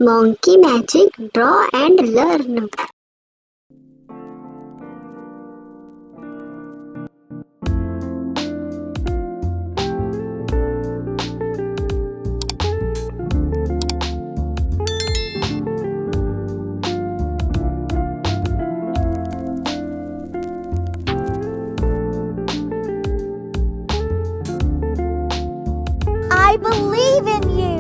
Monkey Magic Draw and Learn. I believe in you.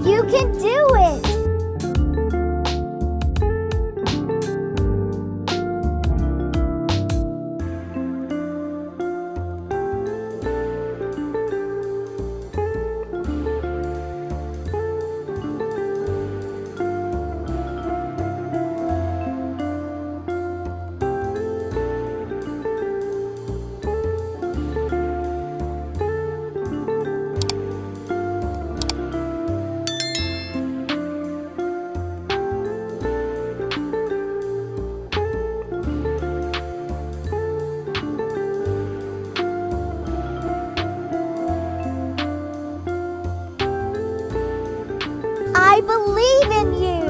You can do it. I believe in you.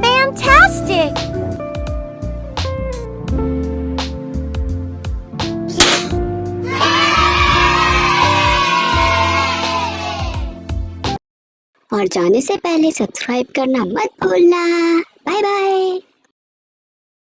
Fantastic! और जाने से पहले subscribe करना मत भूलना। Bye bye.